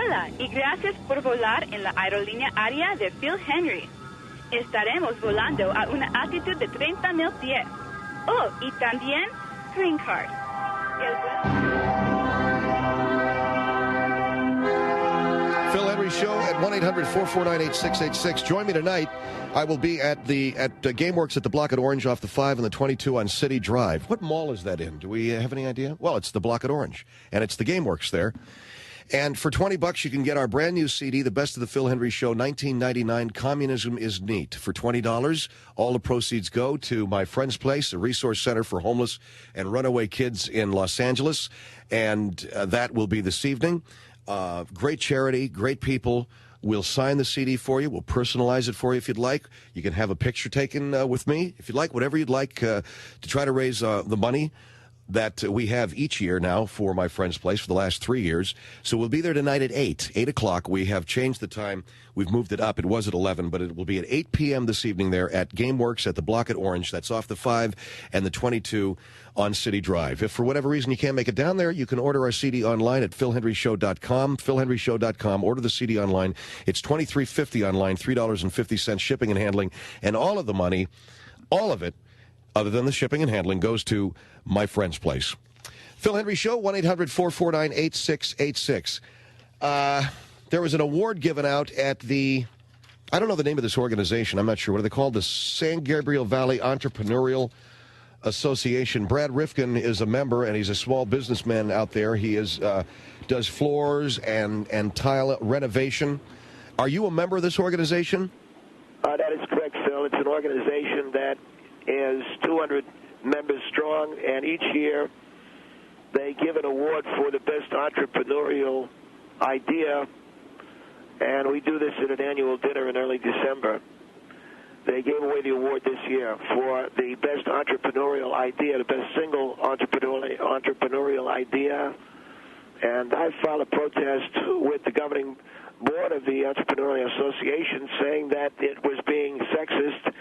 Hola y gracias por volar en la aerolínea aérea de Phil Hendrie. Estaremos volando a una altitud de 30,000 pies. Oh, y también Green Card. Phil Hendrie Show at 1-800-449-8686. Join me tonight. I will be at GameWorks at the Block at Orange off the 5 and the 22 on City Drive. What mall is that in? Do we have any idea? Well, it's the Block at Orange, and it's the GameWorks there. And for $20, you can get our brand new CD, The Best of the Phil Hendrie Show, 1999, Communism is Neat. For $20, all the proceeds go to my friend's place, a resource center for homeless and runaway kids in Los Angeles. And that will be this evening. Great charity, great people. We'll sign the CD for you. We'll personalize it for you if you'd like. You can have a picture taken with me if you'd like, whatever you'd like to try to raise the money that we have each year now for my friend's place for the last 3 years. So we'll be there tonight at 8 o'clock. We have changed the time. We've moved it up. It was at 11, but it will be at 8 p.m. this evening there at GameWorks at the Block at Orange. That's off the 5 and the 22 on City Drive. If for whatever reason you can't make it down there, you can order our CD online at philhendrieshow.com, philhendrieshow.com. Order the CD online. It's $23.50 online, $3.50 shipping and handling, and all of the money, all of it, other than the shipping and handling, goes to my friend's place. Phil Hendrie Show, 1-800-449-8686. There was an award given out at the, I don't know the name of this organization. I'm not sure. What are they called? The San Gabriel Valley Entrepreneurial Association. Brad Rifkin is a member, and he's a small businessman out there. He does floors and tile renovation. Are you a member of this organization? That is correct, Phil. It's an organization that is 200 members strong, and each year they give an award for the best entrepreneurial idea, and we do this at an annual dinner in early December. They gave away the award this year for the best entrepreneurial idea, the best single entrepreneurial idea, and I filed a protest with the governing board of the Entrepreneurial Association saying that it was being sexist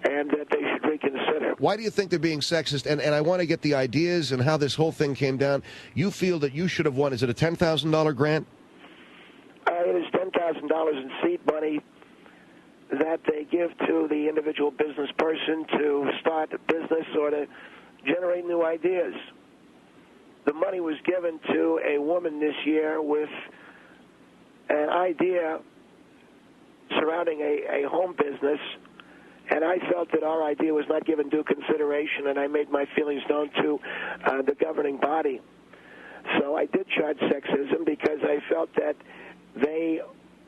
and that they should reconsider. Why do you think they're being sexist? And I want to get the ideas and how this whole thing came down. You feel that you should have won. Is it a $10,000 grant? It is $10,000 in seed money that they give to the individual business person to start a business or to generate new ideas. The money was given to a woman this year with an idea surrounding a home business, and I felt that our idea was not given due consideration, and I made my feelings known to the governing body. So I did charge sexism because I felt that they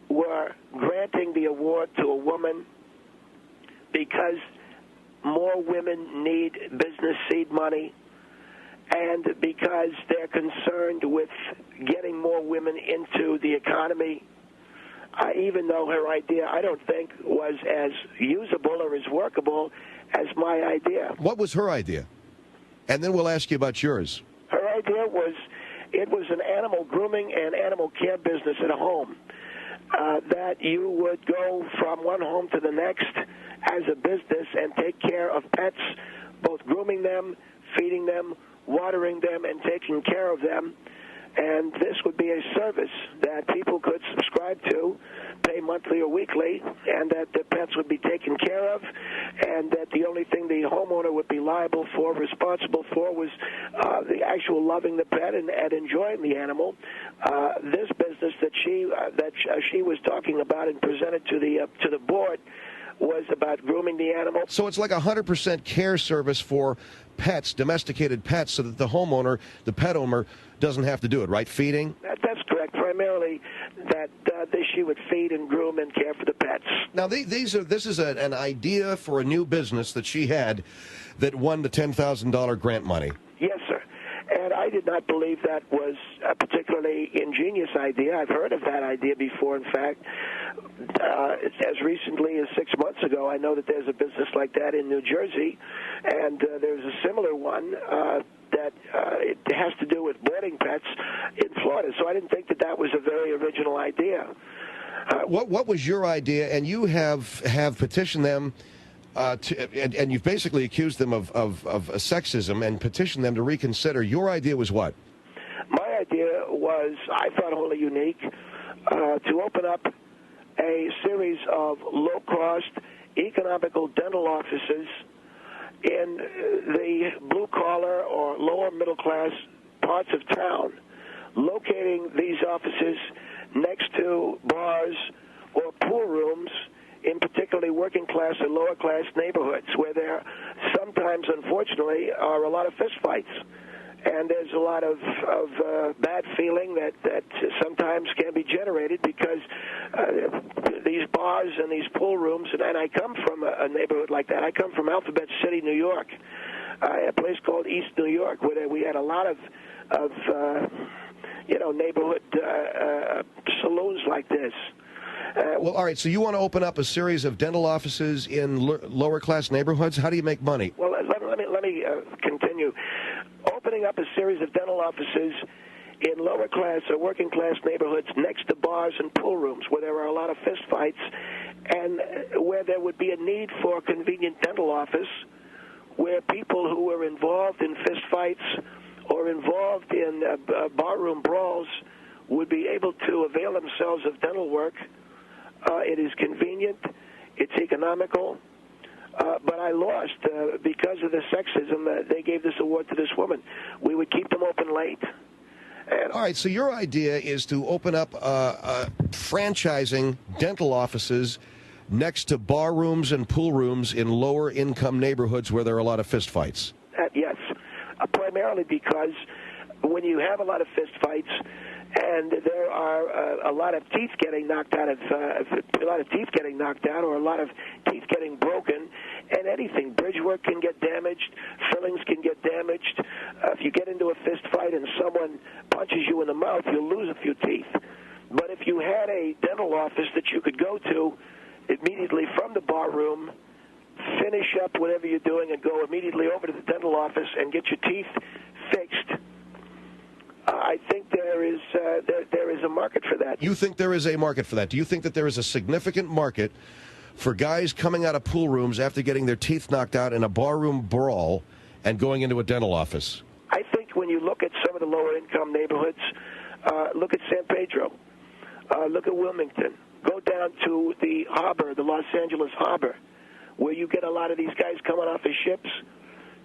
were granting the award to a woman because more women need business seed money, and because they're concerned with getting more women into the economy. Even though her idea, I don't think, was as usable or as workable as my idea. What was her idea? And then we'll ask you about yours. Her idea was, it was an animal grooming and animal care business at a home. That you would go from one home to the next as a business and take care of pets, both grooming them, feeding them, watering them, and taking care of them. And this would be a service that people could subscribe to, pay monthly or weekly, and that the pets would be taken care of, and that the only thing the homeowner would be liable for, responsible for, was the actual loving the pet and enjoying the animal. This business that she was talking about and presented to the board was about grooming the animal. So it's like 100% care service for pets, domesticated pets, so that the homeowner, the pet owner, doesn't have to do it, right? Feeding? That's correct. Primarily that she would feed and groom and care for the pets. Now, this is an idea for a new business that she had that won the $10,000 grant money. Yes, sir. And I did not believe that was a particularly ingenious idea. I've heard of that idea before. In fact, as recently as 6 months ago, I know that there's a business like that in New Jersey, and there's a similar one that it has to do with boarding pets in Florida. So I didn't think that was a very original idea. What was your idea? And you have petitioned them. And you've basically accused them of sexism and petitioned them to reconsider. Your idea was what? My idea was, I thought, wholly unique. to open up a series of low-cost, economical dental offices in the blue-collar or lower-middle-class parts of town, locating these offices next to bars or pool rooms in particularly working-class and lower-class neighborhoods where there sometimes, unfortunately, are a lot of fistfights. And there's a lot of bad feeling that sometimes can be generated because these bars and these pool rooms, and I come from a neighborhood like that. I come from Alphabet City, New York, a place called East New York, where we had a lot of neighborhood saloons like this. Well, all right, so you want to open up a series of dental offices in lower-class neighborhoods? How do you make money? Well, let me continue. Opening up a series of dental offices in lower-class or working-class neighborhoods next to bars and pool rooms where there are a lot of fistfights and where there would be a need for a convenient dental office where people who are involved in fistfights or involved in barroom brawls would be able to avail themselves of dental work. It is convenient. It's economical. But I lost because of the sexism. They gave this award to this woman. We would keep them open late. All right, so your idea is to open up franchising dental offices next to bar rooms and pool rooms in lower-income neighborhoods where there are a lot of fistfights. Yes, primarily because when you have a lot of fistfights and there are a lot of teeth getting knocked out or a lot of teeth getting broken, and anything, bridge work can get damaged, fillings can get damaged. If you get into a fist fight and someone punches you in the mouth, you'll lose a few teeth. But if you had a dental office that you could go to immediately from the bar room, finish up whatever you're doing, and go immediately over to the dental office and get your teeth fixed, I think there is a market for that. You think there is a market for that? Do you think that there is a significant market for guys coming out of pool rooms after getting their teeth knocked out in a barroom brawl and going into a dental office? I think when you look at some of the lower-income neighborhoods, look at San Pedro, look at Wilmington, go down to the harbor, the Los Angeles harbor, where you get a lot of these guys coming off of ships.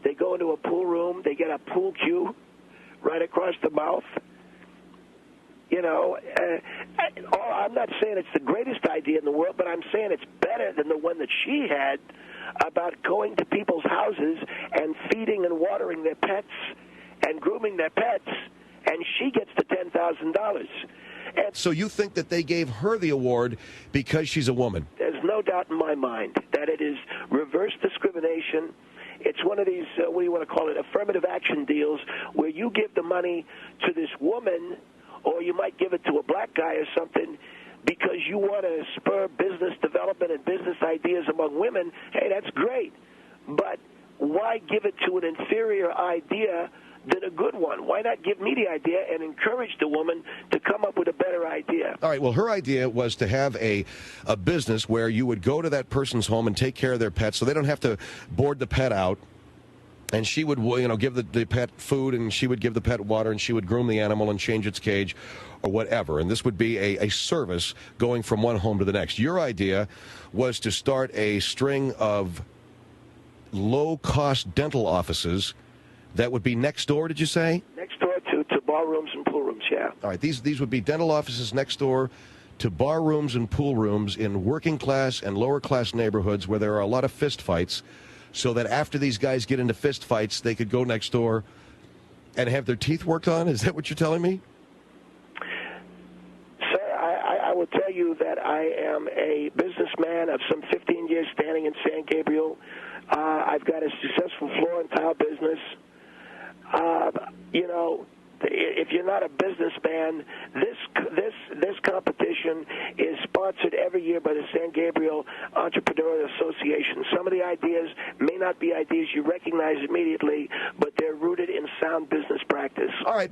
They go into a pool room, they get a pool cue right across the mouth. You know, I'm not saying it's the greatest idea in the world, but I'm saying it's better than the one that she had about going to people's houses and feeding and watering their pets and grooming their pets, and she gets the $10,000. So you think that they gave her the award because she's a woman? There's no doubt in my mind that it is reverse discrimination. It's one of these, what do you want to call it, affirmative action deals where you give the money to this woman or you might give it to a black guy or something because you want to spur business development and business ideas among women. Hey, that's great. But why give it to an inferior idea than a good one? Why not give me the idea and encourage the woman to come up with a better idea? All right, well, her idea was to have a business where you would go to that person's home and take care of their pets so they don't have to board the pet out. And she would, give the pet food, and she would give the pet water, and she would groom the animal and change its cage or whatever. And this would be a service going from one home to the next. Your idea was to start a string of low-cost dental offices that would be next door, did you say? Next door to bar rooms and pool rooms, yeah. All right, these would be dental offices next door to bar rooms and pool rooms in working-class and lower-class neighborhoods where there are a lot of fist fights, so that after these guys get into fist fights, they could go next door and have their teeth worked on? Is that what you're telling me? Sir, I will tell you that I am a businessman of some 15 years standing in San Gabriel. I've got a successful floor and tile business. If you're not a businessman, this competition is sponsored every year by the San Gabriel Entrepreneurial Association. Some of the ideas may not be ideas you recognize immediately, but they're rooted in sound business practice. All right,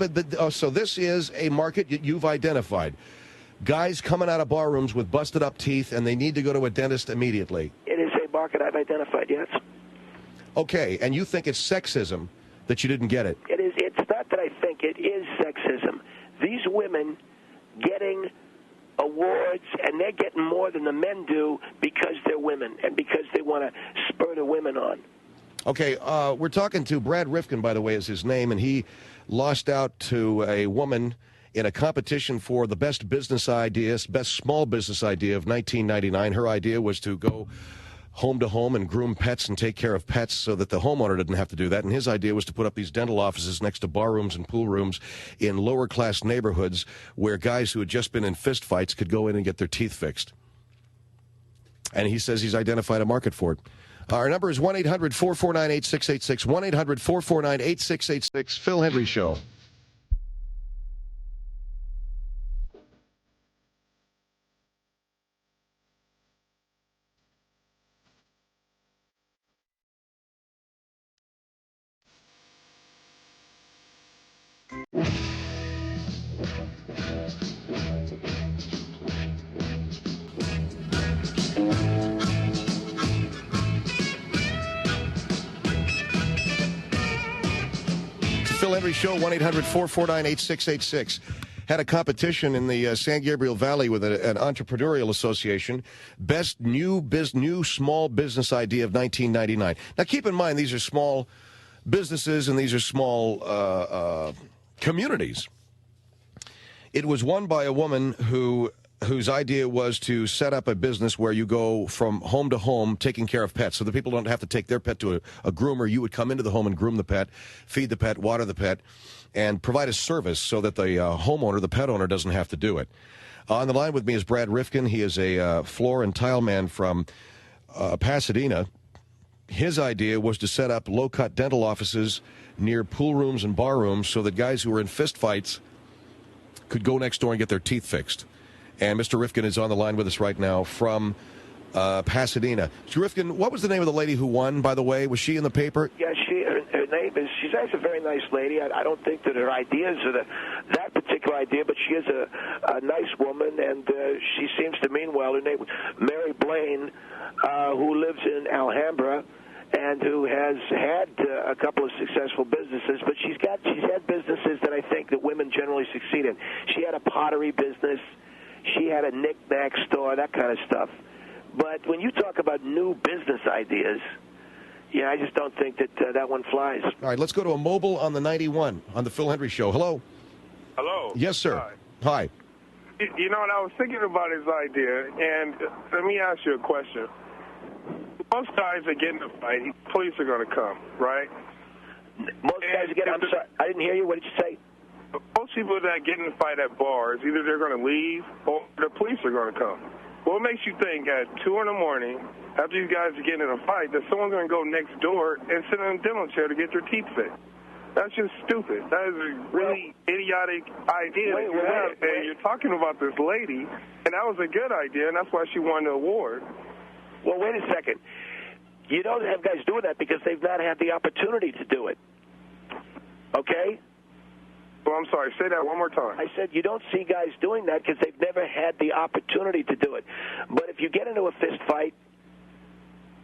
so this is a market you've identified. Guys coming out of bar rooms with busted up teeth, and they need to go to a dentist immediately. It is a market I've identified, yes. Okay, and you think it's sexism that you didn't get it? It is. It's not that I think it is sexism. These women getting a goods, and they're getting more than the men do because they're women and because they want to spur the women on. Okay, we're talking to Brad Rifkin, by the way, is his name, and he lost out to a woman in a competition for the best business ideas, best small business idea of 1999. Her idea was to go home to home and groom pets and take care of pets so that the homeowner didn't have to do that. And his idea was to put up these dental offices next to bar rooms and pool rooms in lower class neighborhoods where guys who had just been in fist fights could go in and get their teeth fixed. And he says he's identified a market for it. Our number is 1-800-449-8686, 1-800-449-8686, Phil Hendrie Show. Phil Hendrie Show, 1-800-449-8686. Had a competition in the San Gabriel Valley with an entrepreneurial association. Best new small business idea of 1999. Now, keep in mind, these are small businesses and these are small communities. It was won by a woman whose idea was to set up a business where you go from home to home taking care of pets. So the people don't have to take their pet to a groomer. You would come into the home and groom the pet, feed the pet, water the pet, and provide a service so that the homeowner, the pet owner, doesn't have to do it. On the line with me is Brad Rifkin. He is a floor and tile man from Pasadena. His idea was to set up low-cut dental offices near pool rooms and bar rooms so that guys who were in fist fights could go next door and get their teeth fixed. And Mr. Rifkin is on the line with us right now from Pasadena. Mr. Rifkin, what was the name of the lady who won, by the way? Was she in the paper? Yeah, her name is, she's actually a very nice lady. I don't think that her ideas are that particular idea, but she is a nice woman, and she seems to mean well. Her name was Mary Blaine, who lives in Alhambra, and who has had a couple of successful businesses, but she's had businesses that I think that women generally succeed in. She had a pottery business. She had a knick-knack store, that kind of stuff. But when you talk about new business ideas, yeah, I just don't think that that one flies. All right, let's go to a mobile on the 91 on the Phil Hendrie Show. Hello? Hello? Yes, sir. Hi. You know, and I was thinking about his idea, and let me ask you a question. Most guys that get in a fight, police are going to come, right? Most guys get, I'm sorry, I didn't hear you. What did you say? Most people that get in a fight at bars, either they're going to leave or the police are going to come. What makes you think at 2 in the morning, after you guys are getting in a fight, that someone's going to go next door and sit in a dental chair to get their teeth fixed? That's just stupid. That is a really idiotic idea that you have. And you're talking about this lady, and that was a good idea, and that's why she won the award. Well, wait a second. You don't have guys doing that because they've not had the opportunity to do it. Okay? Well, I'm sorry. Say that one more time. I said you don't see guys doing that because they've never had the opportunity to do it. But if you get into a fist fight,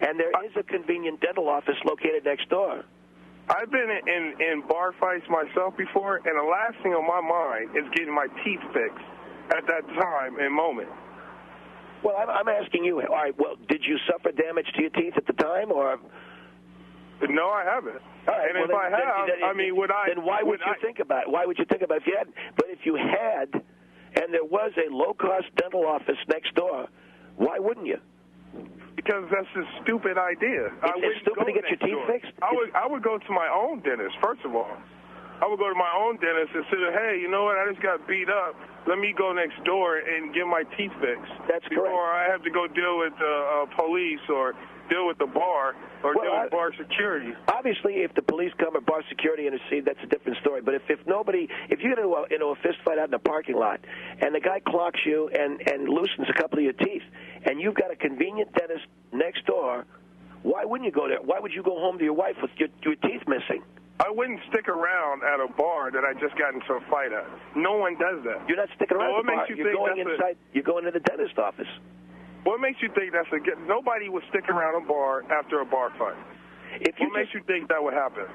and there is a convenient dental office located next door. I've been in bar fights myself before, and the last thing on my mind is getting my teeth fixed at that time and moment. Well, I'm asking you, all right, well, did you suffer damage to your teeth at the time, or? No, I haven't. All right, and if I have, I mean, would I? Then why would you think about it? Why would you think about it if you hadn't? But if you had, and there was a low-cost dental office next door, why wouldn't you? Because that's a stupid idea. It's stupid to get your teeth fixed? I would go to my own dentist, first of all. I would go to my own dentist and say, hey, you know what, I just got beat up. Let me go next door and get my teeth fixed. That's correct. Before I have to go deal with police or deal with the bar or deal with bar security. Obviously, if the police come or bar security intercede, that's a different story. But if you get into a fist fight out in a parking lot and the guy clocks you and loosens a couple of your teeth and you've got a convenient dentist next door, why wouldn't you go there? Why would you go home to your wife with your teeth missing? I wouldn't stick around at a bar that I just got into a fight at. No one does that. You're not sticking around at the bar. You're going inside. You're going to the dentist office. What makes you think that's nobody would stick around a bar after a bar fight? What makes you think that would happen?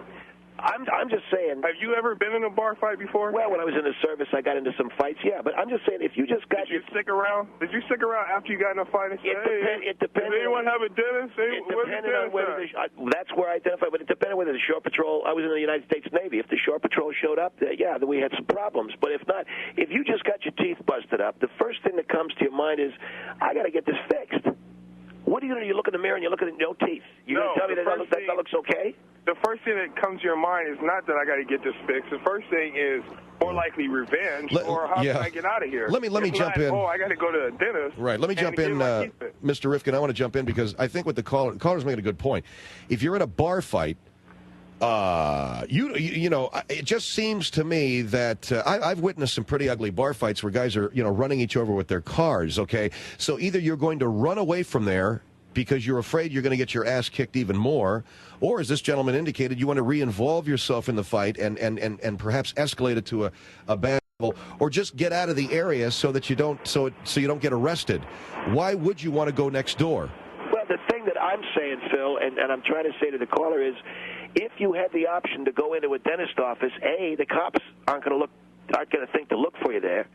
I'm just saying. Have you ever been in a bar fight before? Well, when I was in the service, I got into some fights, yeah. But I'm just saying, if you just got... Did you stick around? Did you stick around after you got in a fight and say, it depends. Does anyone have a dentist? It depended on whether that's where I identified, but it depended whether the Shore Patrol... I was in the United States Navy. If the Shore Patrol showed up, yeah, then we had some problems. But if not, if you just got your teeth busted up, the first thing that comes to your mind is, I got to get this fixed. What are you going to do? You look in the mirror and you look at no teeth. You're going to tell me that looks okay? The first thing that comes to your mind is not that I got to get this fixed. The first thing is more likely revenge, or how can I get out of here? Let me jump in. Oh, I got to go to a dentist. Right. Let me jump in, Mr. Rifkin. I want to jump in because I think what the caller's making a good point. If you're in a bar fight, you know, it just seems to me that I've witnessed some pretty ugly bar fights where guys are, running each other with their cars, okay? So either you're going to run away from there because you're afraid you're going to get your ass kicked even more, or, as this gentleman indicated, you want to re-involve yourself in the fight and perhaps escalate it to a bad level, or just get out of the area so that you don't get arrested. Why would you want to go next door? Well, the thing that I'm saying, Phil, and I'm trying to say to the caller is, if you had the option to go into a dentist office, A, the cops aren't going to think to look for you there,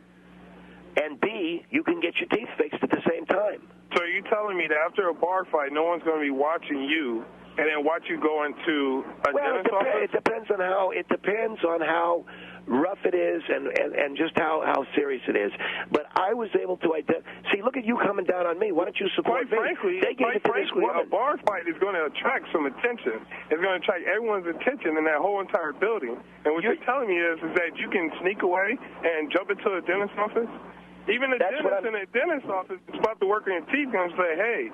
and B, you can get your teeth fixed at the same time. So are you telling me that after a bar fight, no one's going to be watching you and then watch you go into a dentist office? It depends on how rough it is and just how serious it is. But I was able to see. Look at you coming down on me. Why don't you support me? Quite frankly, a bar fight is going to attract some attention. It's going to attract everyone's attention in that whole entire building. And what you're telling me is that you can sneak away and jump into a dentist office. Even a dentist in a dentist office is about to work on your teeth and say, hey,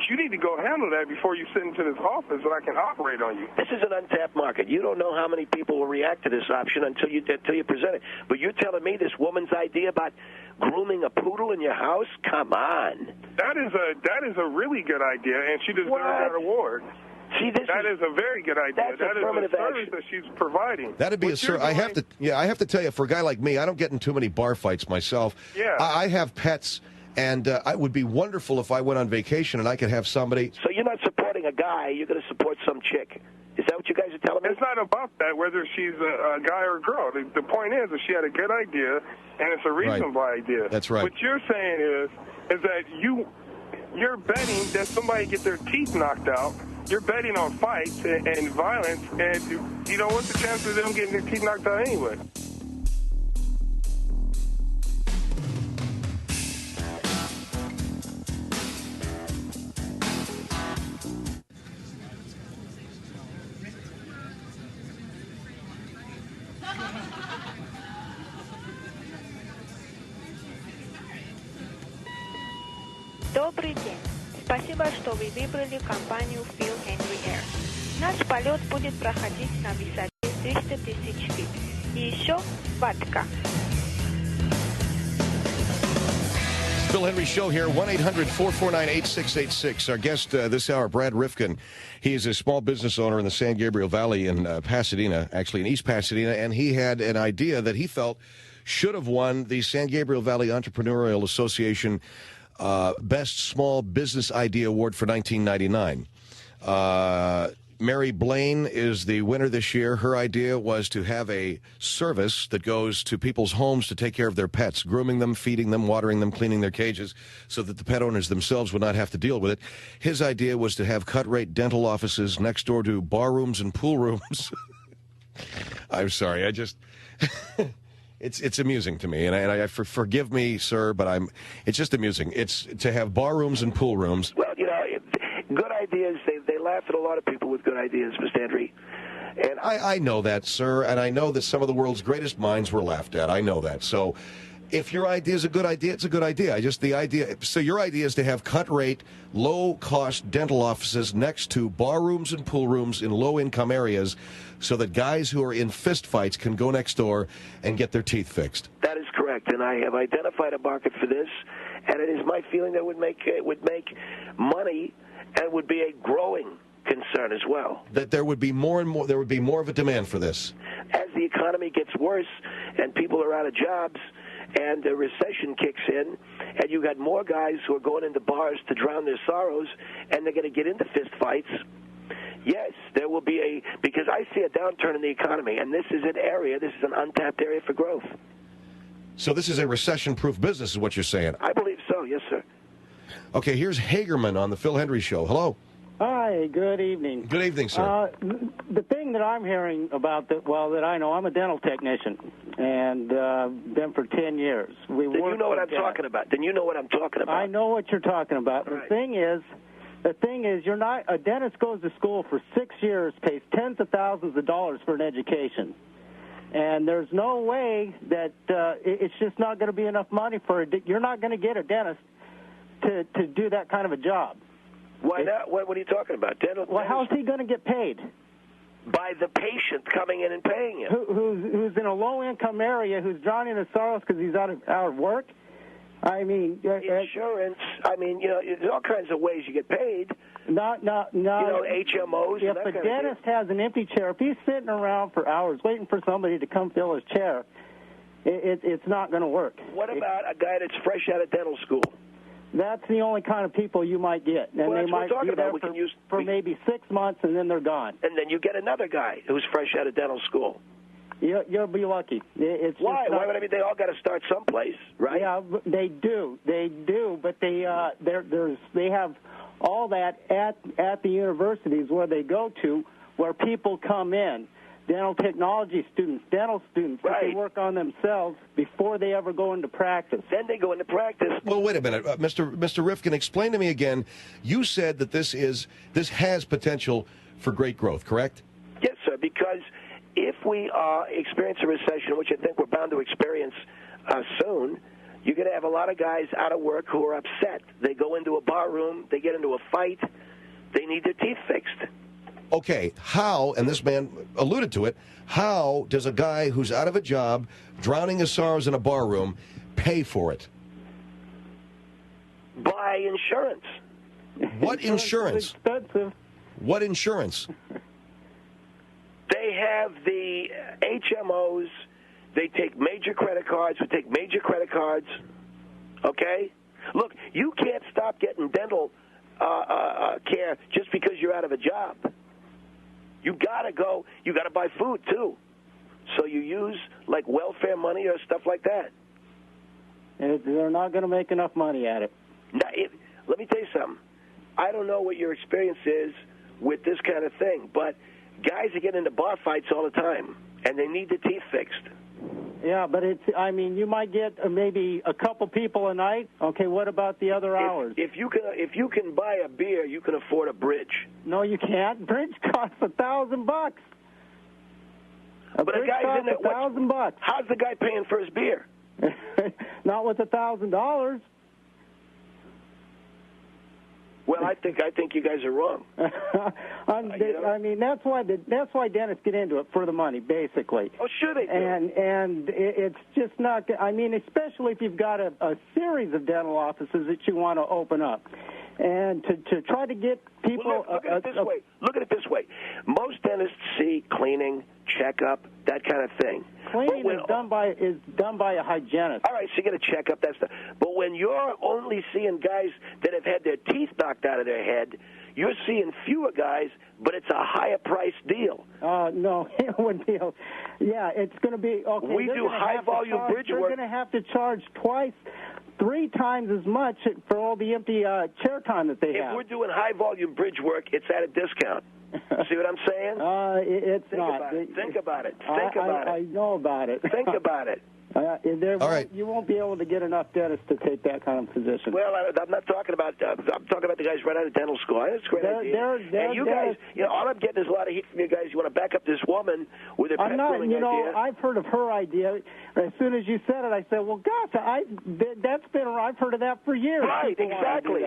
you need to go handle that before you sit into this office so I can operate on you. This is an untapped market. You don't know how many people will react to this option until you present it. But you're telling me this woman's idea about grooming a poodle in your house? Come on. That is a really good idea, and she deserves that award. See, that is a very good idea. That is a service that she's providing. That'd be a service. I have to tell you, for a guy like me, I don't get in too many bar fights myself. Yeah. I have pets, and it would be wonderful if I went on vacation and I could have somebody. So you're not supporting a guy, you're going to support some chick. Is that what you guys are telling me? It's not about that, whether she's a guy or a girl. The point is that she had a good idea, and it's a reasonable idea. That's right. What you're saying is that you're betting that somebody get their teeth knocked out. You're betting on fights and violence, and you know what's the chance of them getting their teeth knocked out anyway? Добрый день. Спасибо, что вы выбрали компанию Phil Hendrie Air. Наш полет будет проходить на высоте 300 тысяч фит. И еще водка. Phil Hendrie Show here, 1-800-449-8686. Our guest this hour, Brad Rifkin. He is a small business owner in the San Gabriel Valley in Pasadena, actually in East Pasadena, and he had an idea that he felt should have won the San Gabriel Valley Entrepreneurial Association Best Small Business Idea Award for 1999. Mary Blaine is the winner this year. Her idea was to have a service that goes to people's homes to take care of their pets, grooming them, feeding them, watering them, cleaning their cages, so that the pet owners themselves would not have to deal with it. His idea was to have cut-rate dental offices next door to bar rooms and pool rooms. I'm sorry, It's amusing to me, and forgive me, sir, but it's just amusing. It's to have bar rooms and pool rooms. Well, good ideas, they laugh at a lot of people with good ideas, Mr. Hendrie. And I know that, sir, and I know that some of the world's greatest minds were laughed at. I know that. So if your idea is a good idea, it's a good idea. So your idea is to have cut-rate, low-cost dental offices next to bar rooms and pool rooms in low-income areas so that guys who are in fist fights can go next door and get their teeth fixed. That is correct, and I have identified a market for this, and it is my feeling that it would make money and would be a growing concern as well. That there would be more and more, there would be more of a demand for this. As the economy gets worse and people are out of jobs and the recession kicks in and you got more guys who are going into bars to drown their sorrows and they're going to get into fist fights, Yes, there will be because I see a downturn in the economy, and this is an untapped area for growth. So this is a recession-proof business is what you're saying? I believe so, yes, sir. Okay, here's Hagerman on the Phil Hendrie Show. Hello. Hi, good evening. Good evening, sir. The thing that I'm hearing about, that I know, I'm a dental technician, and been for 10 years. Then you know what I'm talking about. I know what you're talking about. Right. The thing is, you're not, a dentist goes to school for 6 years, pays tens of thousands of dollars for an education. And there's no way that it's just not going to be enough money you're not going to get a dentist to do that kind of a job. Why not? What are you talking about? Well, how's he going to get paid? By the patient coming in and paying him. Who's in a low-income area, who's drowning in sorrows because he's out of work? I mean, insurance. I mean, there's all kinds of ways you get paid. No. HMOs. If a dentist has an empty chair, if he's sitting around for hours waiting for somebody to come fill his chair, it's not going to work. What about a guy that's fresh out of dental school? That's the only kind of people you might get, and they might be there for maybe 6 months, and then they're gone. And then you get another guy who's fresh out of dental school. You'll be lucky. Why? Why would I mean? They all got to start someplace, right? Yeah, they do, but they have all that at the universities where they go to, where people come in. Dental technology students, dental students, right. They work on themselves before they ever go into practice. Then they go into practice. Well, wait a minute, Mr. Rifkin, explain to me again. You said that this has potential for great growth, correct? Yes, sir. Because if we experience a recession, which I think we're bound to experience soon, you're going to have a lot of guys out of work who are upset. They go into a bar room, they get into a fight, they need their teeth fixed. Okay, how, and this man alluded to it, how does a guy who's out of a job, drowning his sorrows in a bar room, pay for it? By insurance. What insurance? It's expensive. What insurance? They have the HMOs. They take major credit cards. Okay? Look, you can't stop getting dental care just because you're out of a job. You gotta go. You gotta buy food too. So you use like welfare money or stuff like that. They're not going to make enough money at it. Now, let me tell you something. I don't know what your experience is with this kind of thing, but guys are getting into bar fights all the time, and they need their teeth fixed. Yeah, but you might get maybe a couple people a night. Okay, what about the other hours? If you can buy a beer, you can afford a bridge. No, you can't. Bridge costs $1,000. But a guy's in there. $1,000. How's the guy paying for his beer? Not with $1,000. Well, I think you guys are wrong. I mean, that's why dentists get into it, for the money, basically. Oh, sure they do. And it's just not. I mean, especially if you've got a series of dental offices that you want to open up, and to try to get people. Well, look at it this way. Most dentists see cleaning, checkup, that kind of thing. Cleaning is done by a hygienist. All right, so you get a checkup, that's the. But when you're only seeing guys that have had their teeth knocked out of their head, you're seeing fewer guys, but it's a higher price deal. No, it wouldn't be. Yeah, it's going to be okay. We do high volume bridge work. They're going to have to charge twice, 3 times as much for all the empty chair time that they have. If we're doing high volume bridge work, it's at a discount. See what I'm saying? It's not. Think about it. I know about it. Think about it. All right. You won't be able to get enough dentists to take that kind of position. Well, I'm not talking about. I'm talking about the guys right out of dental school. That's a great idea. And you guys, all I'm getting is a lot of heat from you guys. You want to back up this woman with her pet grooming idea. I've heard of her idea. As soon as you said it, I said, "Well, gosh, that's been. I've heard of that for years." Right? Exactly.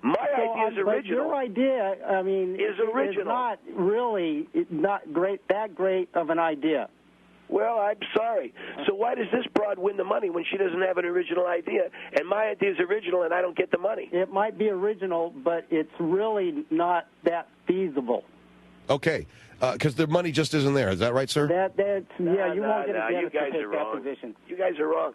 My idea is original. Your idea, is original. Is not really not great. That great of an idea. Well, I'm sorry. So why does this broad win the money when she doesn't have an original idea, and my idea is original and I don't get the money? It might be original, but it's really not that feasible. Okay, because the money just isn't there. Is that right, sir? You won't get a dentist to take that position. You guys are wrong.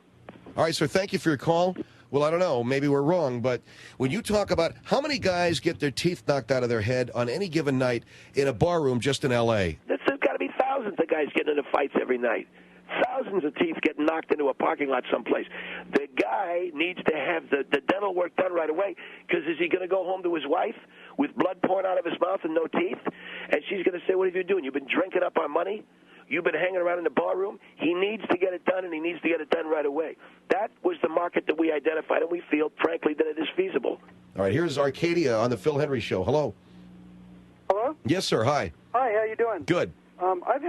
All right, sir, thank you for your call. Well, I don't know. Maybe we're wrong, but when you talk about how many guys get their teeth knocked out of their head on any given night in a bar room just in L.A.? There's got to be thousands of guys getting into fights every night. Thousands of teeth getting knocked into a parking lot someplace. The guy needs to have the dental work done right away, because is he going to go home to his wife with blood pouring out of his mouth and no teeth? And she's going to say, what have you doing? You've been drinking up our money? You've been hanging around in the bar room? He needs to get it done, and he needs to get it done right away. That was the market that we identified, and we feel, frankly, that it is feasible. All right, here's Arcadia on the Phil Hendrie Show. Hello. Hello? Yes, sir. Hi. Hi, how you doing? Good. I've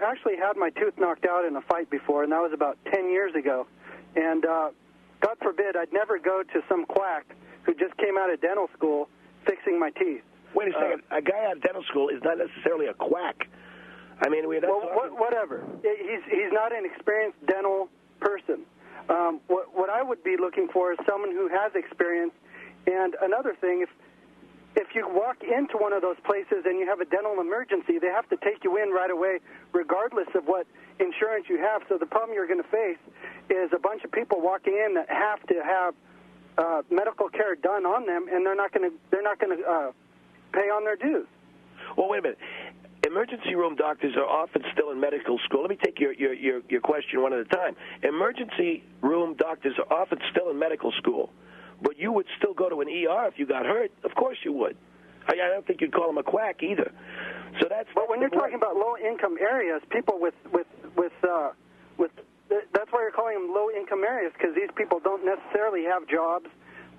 actually had my tooth knocked out in a fight before, and that was about 10 years ago. And God forbid I'd never go to some quack who just came out of dental school fixing my teeth. Wait a second. A guy out of dental school is not necessarily a quack. I mean, whatever. He's not an experienced dental person. What I would be looking for is someone who has experience. And another thing, if you walk into one of those places and you have a dental emergency, they have to take you in right away, regardless of what insurance you have. So the problem you're going to face is a bunch of people walking in that have to have medical care done on them, and they're not going to pay on their dues. Well, wait a minute. Emergency room doctors are often still in medical school. Let me take your question one at a time. Emergency room doctors are often still in medical school, but you would still go to an ER if you got hurt. Of course you would. I don't think you'd call them a quack either. So but when you're talking about low-income areas, people with that's why you're calling them low-income areas, because these people don't necessarily have jobs.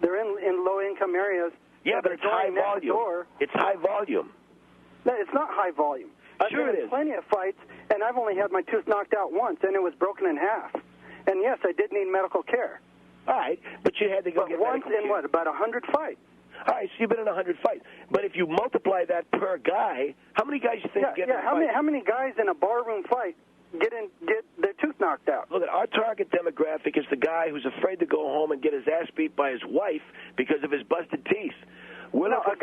They're in low-income areas. Yeah, but it's high volume. It's high volume. No, it's not high volume. I've been in plenty of fights, and I've only had my tooth knocked out once, and it was broken in half. And yes, I did need medical care. All right, but you had to go get once medical in care. about 100 fights. All right, so you've been in 100 fights. But if you multiply that per guy, how many guys you think get in a fight? How many guys in a barroom fight get their tooth knocked out? Look, our target demographic is the guy who's afraid to go home and get his ass beat by his wife because of his busted teeth. A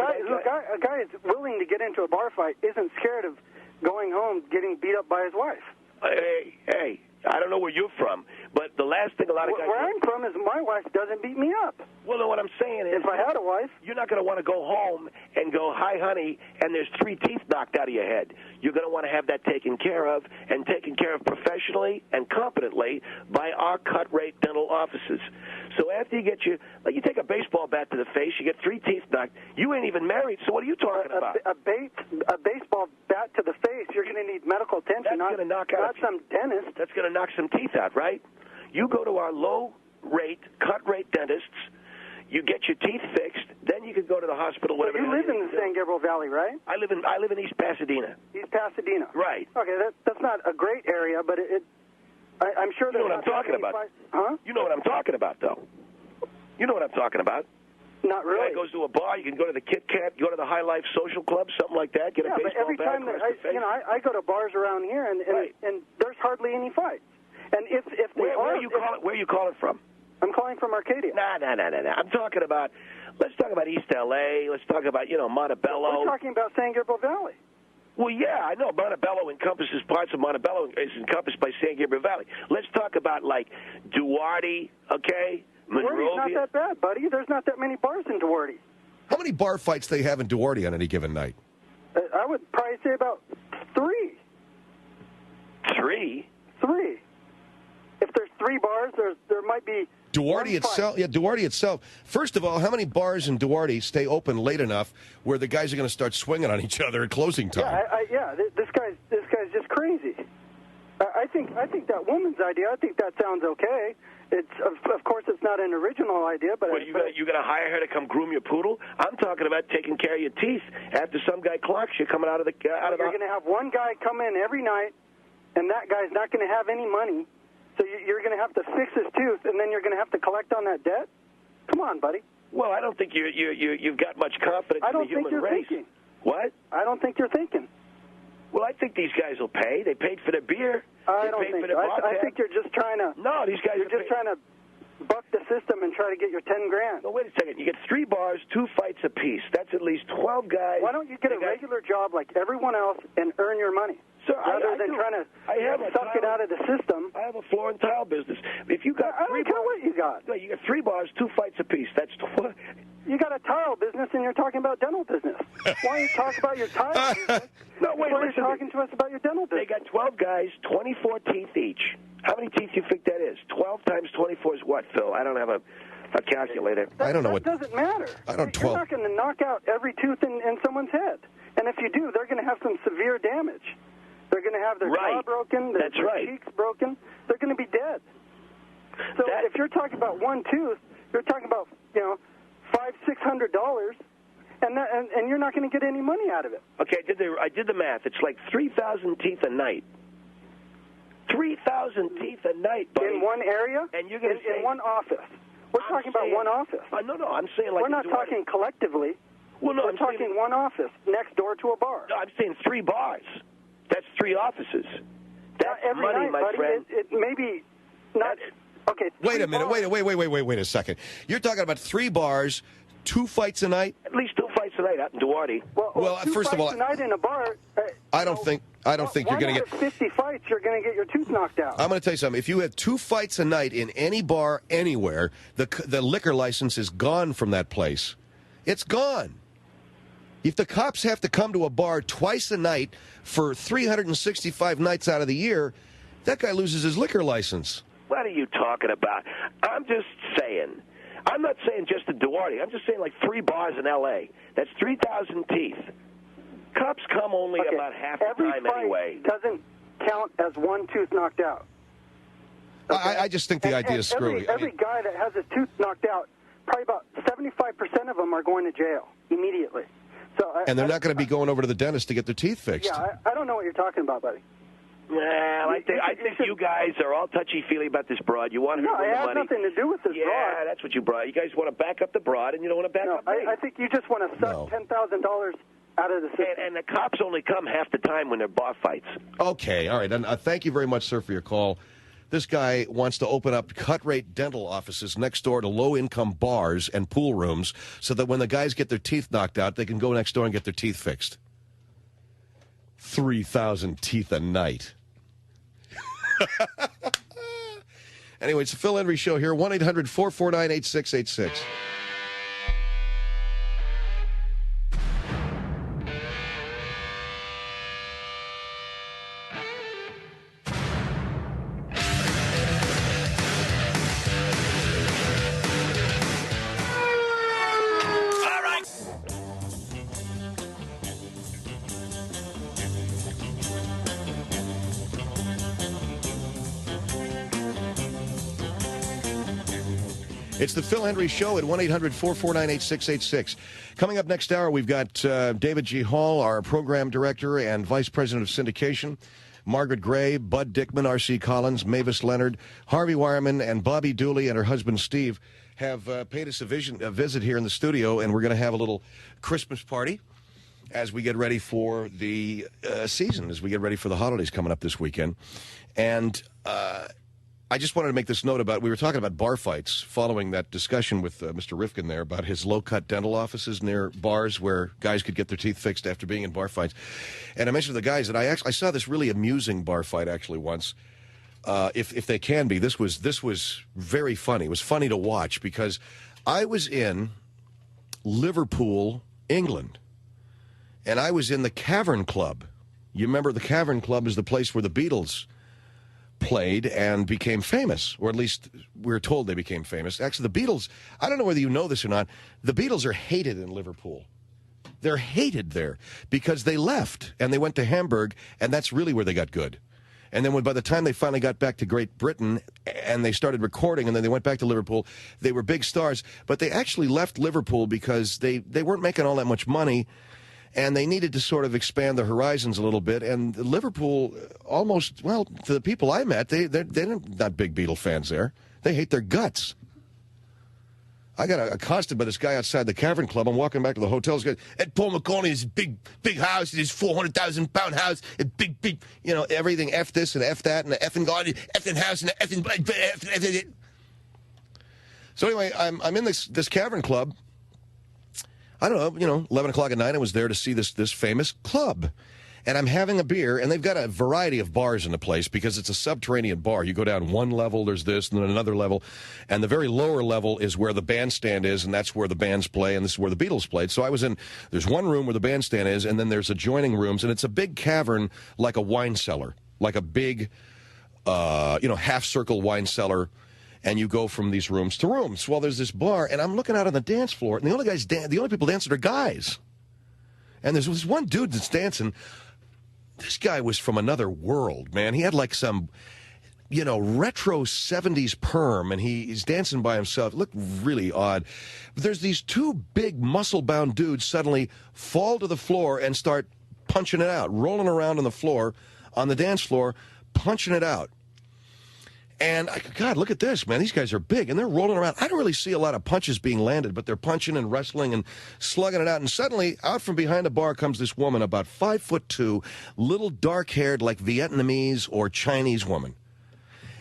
guy is willing to get into a bar fight isn't scared of going home getting beat up by his wife. Hey, I don't know where you're from, but the last thing a lot of guys... Where I'm from is my wife doesn't beat me up. Well, no, what I'm saying is... If I had a wife... You're not going to want to go home and go, hi, honey, and there's 3 teeth knocked out of your head. You're going to want to have that taken care of, and taken care of professionally and competently by our cut-rate dental offices. So after you get like you take a baseball bat to the face, you get 3 teeth knocked. You ain't even married, so what are you talking about? A baseball bat to the face, you're going to need medical attention, not some dentist. That's going to knock some teeth out, right? You go to our low-rate, cut-rate dentists, you get your teeth fixed, then you can go to the hospital. So you live in the San Gabriel Valley, right? I live in East Pasadena. East Pasadena. Right. Okay, that's not a great area, but I'm sure you know what I'm talking about. Huh? You know what I'm talking about, though. You know what I'm talking about. Not really. The guy goes to a bar. You can go to the Kit Kat, go to the High Life Social Club, something like that. Get a baseball but every bat time across the face. I go to bars around here, and there's hardly any fights. And if where are you calling from? I'm calling from Arcadia. Nah. I'm talking about. Let's talk about East L.A. Let's talk about Montebello. We're talking about San Gabriel Valley. Well, yeah, I know Montebello encompasses parts of Montebello is encompassed by San Gabriel Valley. Let's talk about like Duarte, okay? Duarte's not that bad, buddy. There's not that many bars in Duarte. How many bar fights they have in Duarte on any given night? I would probably say about 3. 3? 3. If there's 3 bars, there might be Duarte itself. Yeah, Duarte itself. First of all, how many bars in Duarte stay open late enough where the guys are going to start swinging on each other at closing time? This guy's just crazy. I think that woman's idea. I think that sounds okay. It's of course it's not an original idea, but you got to hire her to come groom your poodle. I'm talking about taking care of your teeth after some guy clocks you coming out of the. You're going to have one guy come in every night, and that guy's not going to have any money. So you're going to have to fix his tooth, and then you're going to have to collect on that debt? Come on, buddy. Well, I don't think you've got much confidence in the human race. Thinking. What? I don't think you're thinking. Well, I think these guys will pay. They paid for their beer. I don't think so. I think you're just trying to... No, these guys are just trying to buck the system and try to get your $10,000. No, wait a second. You get 3 bars, 2 fights apiece. That's at least 12 guys. Why don't you get a regular job like everyone else and earn your money? So rather than trying to suck it out of the system. I have a floor and tile business. If you got I don't care what you got. No, you got 3 bars, 2 fights apiece. That's You got a tile business and you're talking about dental business. Why don't you talk about your tile business? No, wait, Why are you listen. talking to us about your dental business? They got 12 guys, 24 teeth each. How many teeth do you think that is? 12 times 24 is what, Phil? I don't have a calculator. I don't know what. That doesn't matter. I don't. You're not going to knock out every tooth in someone's head. And if you do, they're going to have some severe damage. They're going to have their jaw broken, their cheeks broken. They're going to be dead. So if you're talking about one tooth, you're talking about, $500-600, and you're not going to get any money out of it. Okay, I did the math. It's like 3,000 teeth a night. 3,000 teeth a night, buddy. In one area? And you're going to say... In one office. We're talking about one office. No, I'm saying like... We're not talking collectively. Well, no, We're talking one office next door to a bar. No, I'm saying 3 bars. That's 3 offices. That's every money, night, my buddy. friend. It may be not... Okay, wait a minute. Wait a second. You're talking about 3 bars, 2 fights a night? At least 2 fights a night out in Duarte. Well, first of all... 2 fights a night in a bar... I don't think you're going to get 50 fights. You're going to get your tooth knocked out. I'm going to tell you something. If you have 2 fights a night in any bar anywhere, the liquor license is gone from that place. It's gone. If the cops have to come to a bar twice a night for 365 nights out of the year, that guy loses his liquor license. What are you talking about? I'm just saying. I'm not saying just in Duarte. I'm just saying like 3 bars in L.A. That's 3,000 teeth. Cops come only about half the time anyway. Doesn't count as one tooth knocked out. Okay? I just think the idea is screwy. Every guy that has his tooth knocked out, probably about 75% of them are going to jail immediately. And they're not going to be going over to the dentist to get their teeth fixed. Yeah, I don't know what you're talking about, buddy. Well, I think you guys are all touchy-feely about this broad. You want to win the money. No, it has nothing to do with this broad. Yeah, that's what you brought. You guys want to back up the broad, and you don't want to back up me. I think you just want to suck $10,000 out of the system. And the cops only come half the time when they're bar fights. Okay, all right. And thank you very much, sir, for your call. This guy wants to open up cut-rate dental offices next door to low-income bars and pool rooms so that when the guys get their teeth knocked out, they can go next door and get their teeth fixed. 3,000 teeth a night. Anyway, it's the Phil Hendrie Show here, 1-800-449-8686. It's the Phil Hendrie Show at 1-800-449-8686. Coming up next hour, we've got David G. Hall, our program director and vice president of syndication, Margaret Gray, Bud Dickman, R.C. Collins, Mavis Leonard, Harvey Wireman, and Bobby Dooley and her husband Steve have paid us a visit here in the studio, and we're going to have a little Christmas party as we get ready for the season, as we get ready for the holidays coming up this weekend. And I just wanted to make this note about, we were talking about bar fights following that discussion with Mr. Rifkin there about his low-cut dental offices near bars where guys could get their teeth fixed after being in bar fights. And I mentioned to the guys that I saw this really amusing bar fight actually once. If they can be, this was very funny. It was funny to watch because I was in Liverpool, England, and I was in the Cavern Club. You remember the Cavern Club is the place where the Beatles played and became famous, or at least we're told they became famous. Actually, the Beatles, I don't know whether you know this or not, the Beatles are hated in Liverpool. They're hated there because they left and they went to Hamburg, and that's really where they got good. And then by the time they finally got back to Great Britain and they started recording and then they went back to Liverpool, they were big stars. But they actually left Liverpool because they weren't making all that much money, and they needed to sort of expand their horizons a little bit. And Liverpool almost, well, to the people I met, they're not big Beatle fans there. They hate their guts. I got accosted by this guy outside the Cavern Club. I'm walking back to the hotel. He's going, Ed Paul McCartney's big house, his 400,000-pound house, a big, everything, F this and F that, and the effing garden, effing house, and the effing... So anyway, I'm in this Cavern Club. I don't know, 11 o'clock at night, I was there to see this famous club. And I'm having a beer, and they've got a variety of bars in the place because it's a subterranean bar. You go down one level, there's this, and then another level. And the very lower level is where the bandstand is, and that's where the bands play, and this is where the Beatles played. So I was in, there's one room where the bandstand is, and then there's adjoining rooms, and it's a big cavern like a wine cellar, like a big, half-circle wine cellar. And you go from these rooms to rooms. Well, there's this bar, and I'm looking out on the dance floor, and the only people dancing are guys. And there's this one dude that's dancing. This guy was from another world, man. He had like some, retro 70s perm, and he's dancing by himself. It looked really odd. But there's these two big muscle-bound dudes suddenly fall to the floor and start punching it out, rolling around on the floor, on the dance floor, punching it out. And, God, look at this, man. These guys are big, and they're rolling around. I don't really see a lot of punches being landed, but they're punching and wrestling and slugging it out. And suddenly, out from behind the bar comes this woman, about 5'2", little dark-haired, like Vietnamese or Chinese woman.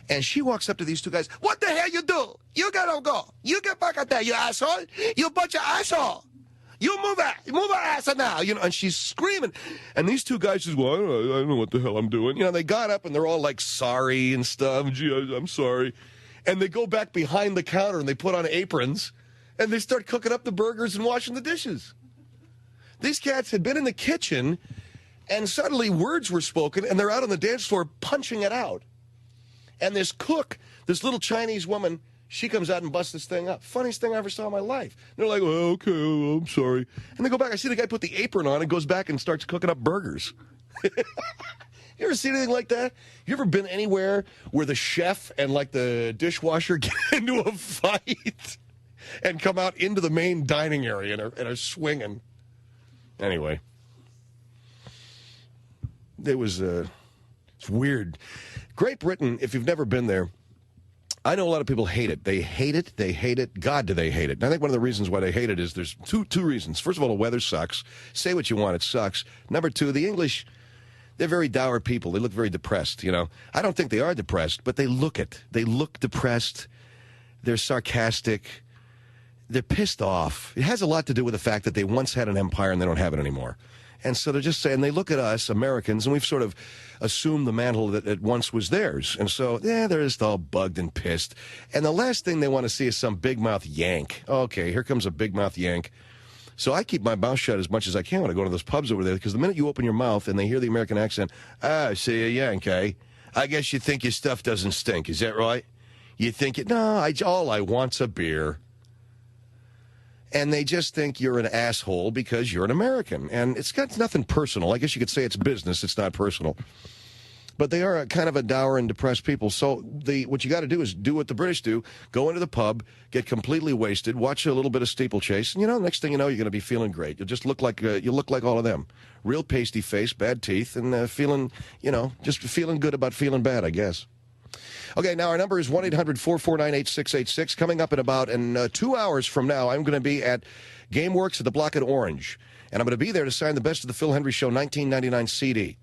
And she walks up to these two guys. What the hell you do? You gotta go. You get back out there, you asshole. You bunch of asshole. You move her ass now, and she's screaming. And these two guys just, well, I don't know what the hell I'm doing. They got up and they're all like sorry and stuff. Gee, I'm sorry. And they go back behind the counter and they put on aprons and they start cooking up the burgers and washing the dishes. These cats had been in the kitchen and suddenly words were spoken and they're out on the dance floor punching it out. And this cook, this little Chinese woman, she comes out and busts this thing up. Funniest thing I ever saw in my life. They're like, well, okay, I'm sorry. And they go back. I see the guy put the apron on and goes back and starts cooking up burgers. You ever seen anything like that? You ever been anywhere where the chef and, like, the dishwasher get into a fight and come out into the main dining area and are swinging? Anyway. It's weird. Great Britain, if you've never been there, I know a lot of people hate it. They hate it. They hate it. God, do they hate it. And I think one of the reasons why they hate it is there's two reasons. First of all, the weather sucks. Say what you want, it sucks. Number two, the English, they're very dour people. They look very depressed, I don't think they are depressed, but they look it. They look depressed. They're sarcastic. They're pissed off. It has a lot to do with the fact that they once had an empire and they don't have it anymore. And so they're just saying, they look at us, Americans, and we've sort of assumed the mantle that it once was theirs. And so, they're just all bugged and pissed. And the last thing they want to see is some big mouth Yank. Okay, here comes a big mouth Yank. So I keep my mouth shut as much as I can when I go to those pubs over there, because the minute you open your mouth and they hear the American accent, say a Yank, eh? I guess you think your stuff doesn't stink, is that right? You think it, no, all I want's a beer. And they just think you're an asshole because you're an American. And it's got nothing personal. I guess you could say it's business. It's not personal. But they are kind of a dour and depressed people. So what you got to do is do what the British do. Go into the pub, get completely wasted, watch a little bit of steeplechase. And, the next thing you know, you're going to be feeling great. You'll just look like all of them. Real pasty face, bad teeth, and feeling, just feeling good about feeling bad, I guess. Okay, now our number is 1-800-449-8686. Coming up in about 2 hours from now, I'm going to be at GameWorks at the Block at Orange. And I'm going to be there to sign the Best of the Phil Hendrie Show 1999 CD.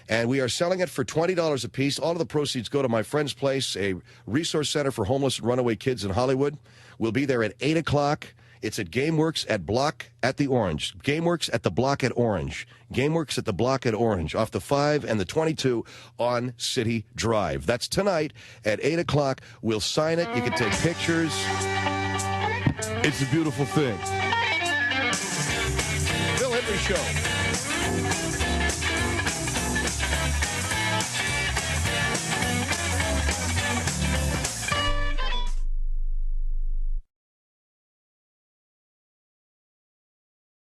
And we are selling it for $20 a piece. All of the proceeds go to my friend's place, a resource center for homeless and runaway kids in Hollywood. We'll be there at 8 o'clock. It's at GameWorks at Block at the Orange. GameWorks at the Block at Orange. GameWorks at the Block at Orange, off the 5 and the 22 on City Drive. That's tonight at 8 o'clock. We'll sign it. You can take pictures. It's a beautiful thing. Phil Hendrie Show.